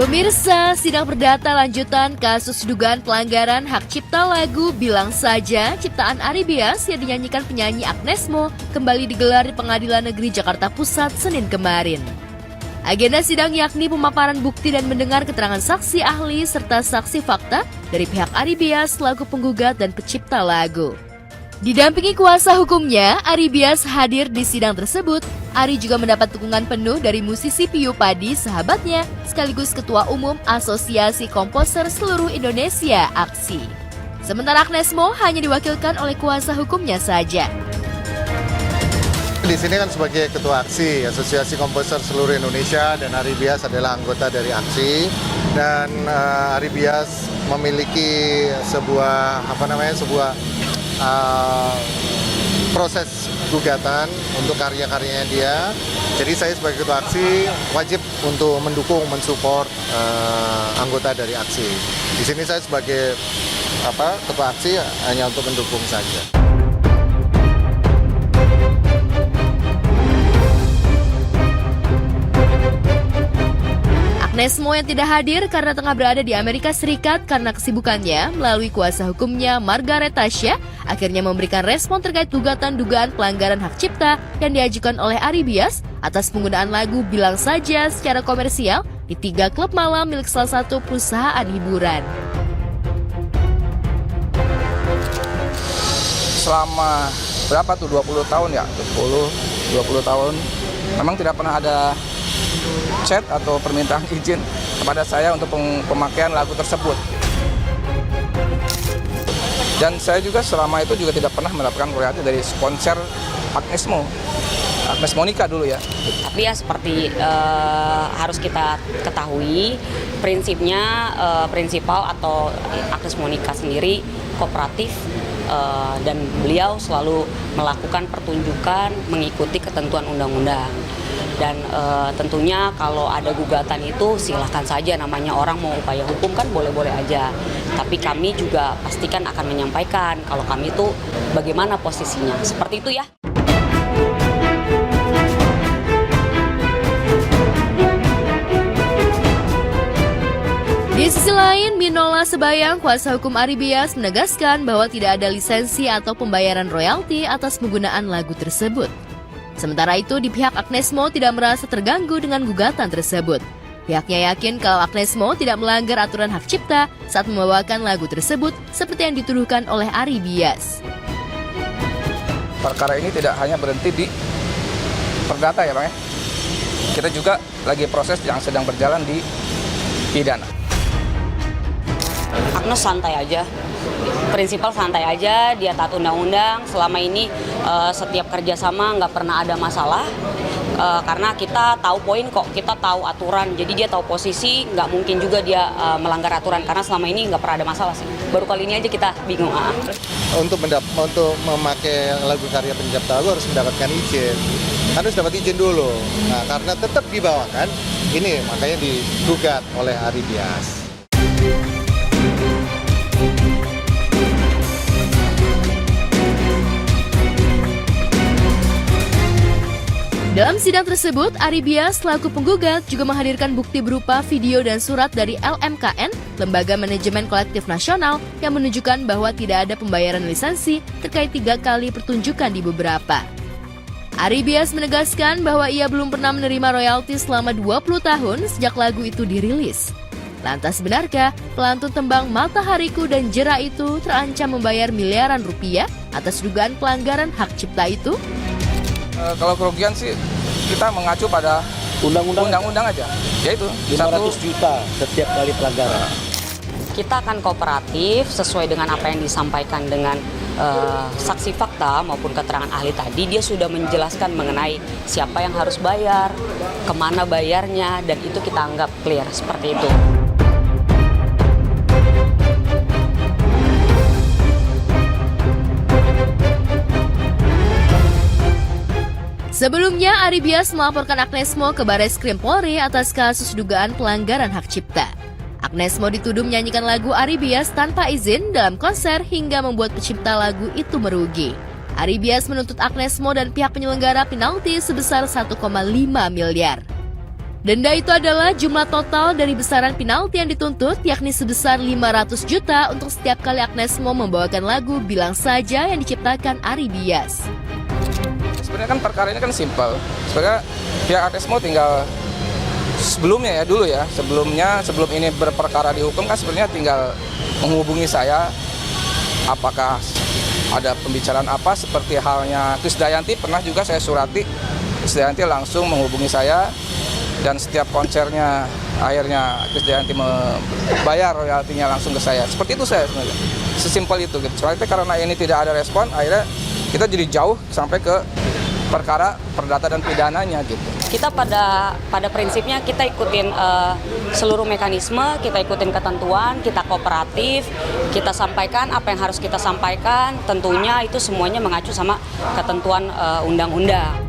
Pemirsa, sidang perdata lanjutan kasus dugaan pelanggaran hak cipta lagu Bilang Saja ciptaan Ari Bias yang dinyanyikan penyanyi Agnes Mo kembali digelar di Pengadilan Negeri Jakarta Pusat Senin kemarin. Agenda sidang yakni pemaparan bukti dan mendengar keterangan saksi ahli serta saksi fakta dari pihak Ari Bias selaku penggugat dan pencipta lagu. Didampingi kuasa hukumnya, Ari Bias hadir di sidang tersebut. Ari juga mendapat dukungan penuh dari musisi Piyu Padi, sahabatnya, sekaligus Ketua Umum Asosiasi Komposer Seluruh Indonesia, AKSI. Sementara Agnes Mo hanya diwakilkan oleh kuasa hukumnya saja. Di sini kan sebagai Ketua AKSI, Asosiasi Komposer Seluruh Indonesia, dan Ari Bias adalah anggota dari AKSI. Dan Ari Bias memiliki sebuah proses gugatan untuk karya-karyanya dia. Jadi saya sebagai Ketua AKSI wajib untuk mendukung, mensupport anggota dari AKSI. Di sini saya sebagai Ketua AKSI hanya untuk mendukung saja. Agnes Mo yang tidak hadir karena tengah berada di Amerika Serikat karena kesibukannya, melalui kuasa hukumnya Margaret Tasya, akhirnya memberikan respon terkait gugatan dugaan pelanggaran hak cipta yang diajukan oleh Ari Bias atas penggunaan lagu Bilang Saja secara komersial di 3 klub malam milik salah satu perusahaan hiburan. Selama berapa tuh, 20 tahun ya, 20 tahun, memang tidak pernah ada chat atau permintaan izin kepada saya untuk pemakaian lagu tersebut. Dan saya juga selama itu juga tidak pernah mendapatkan royalti dari sponsor Agnes Mo. Agnes Monica dulu ya. Tapi ya seperti harus kita ketahui, prinsipnya prinsipal atau Agnes Monica sendiri kooperatif dan beliau selalu melakukan pertunjukan mengikuti ketentuan undang-undang. Dan tentunya kalau ada gugatan itu silahkan saja, namanya orang mau upaya hukum kan boleh-boleh aja. Tapi kami juga pastikan akan menyampaikan kalau kami itu bagaimana posisinya. Seperti itu ya. Di sisi lain, Minola Sebayang, kuasa hukum Ari Bias, menegaskan bahwa tidak ada lisensi atau pembayaran royalti atas penggunaan lagu tersebut. Sementara itu, di pihak Agnes Mo tidak merasa terganggu dengan gugatan tersebut. Pihaknya yakin kalau Agnes Mo tidak melanggar aturan hak cipta saat membawakan lagu tersebut seperti yang dituduhkan oleh Ari Bias. Perkara ini tidak hanya berhenti di perdata ya Bang ya. Kita juga lagi proses yang sedang berjalan di pidana. Agnes santai aja. Prinsipal santai aja, dia taat undang-undang. Selama ini setiap kerjasama nggak pernah ada masalah karena kita tahu poin kok, kita tahu aturan. Jadi dia tahu posisi, nggak mungkin juga dia melanggar aturan karena selama ini nggak pernah ada masalah sih. Baru kali ini aja kita bingung. Untuk memakai lagu karya pencipta lagu harus mendapatkan izin. Harus dapat izin dulu. Nah, karena tetap dibawakan, ini makanya digugat oleh Ari Bias. Dalam sidang tersebut, Ari Bias selaku penggugat juga menghadirkan bukti berupa video dan surat dari LMKN, Lembaga Manajemen Kolektif Nasional, yang menunjukkan bahwa tidak ada pembayaran lisensi terkait 3 kali pertunjukan di beberapa. Ari Bias menegaskan bahwa ia belum pernah menerima royalti selama 20 tahun sejak lagu itu dirilis. Lantas benarkah pelantun tembang Matahariku dan Jera itu terancam membayar miliaran rupiah atas dugaan pelanggaran hak cipta itu? Kalau kerugian sih kita mengacu pada undang-undang aja, yaitu 500 juta setiap kali pelanggaran. Kita akan kooperatif sesuai dengan apa yang disampaikan dengan saksi fakta maupun keterangan ahli tadi. Dia sudah menjelaskan mengenai siapa yang harus bayar, kemana bayarnya, dan itu kita anggap clear seperti itu. Sebelumnya, Ari Bias melaporkan Agnes Mo ke Barreskrim Polri atas kasus dugaan pelanggaran hak cipta. Agnes Mo dituduh menyanyikan lagu Ari Bias tanpa izin dalam konser hingga membuat pencipta lagu itu merugi. Ari Bias menuntut Agnes Mo dan pihak penyelenggara penalti sebesar 1,5 miliar. Denda itu adalah jumlah total dari besaran penalti yang dituntut, yakni sebesar 500 juta untuk setiap kali Agnesmo membawakan lagu Bilang Saja yang diciptakan Ari Bias. Sebenarnya kan perkara ini kan simpel. Sebenarnya pihak Agnesmo tinggal sebelumnya ya dulu ya, sebelum ini berperkara di hukum kan sebenarnya tinggal menghubungi saya, apakah ada pembicaraan apa, seperti halnya Krisdayanti pernah juga saya surati, Krisdayanti langsung menghubungi saya, dan setiap konsernya akhirnya Krisdayanti membayar royaltinya langsung ke saya. Seperti itu saya sebenarnya, sesimpel itu gitu. Soalnya karena ini tidak ada respon, akhirnya kita jadi jauh sampai ke perkara perdata dan pidananya gitu. Kita pada prinsipnya kita ikutin seluruh mekanisme, kita ikutin ketentuan, kita kooperatif, kita sampaikan apa yang harus kita sampaikan, tentunya itu semuanya mengacu sama ketentuan undang-undang.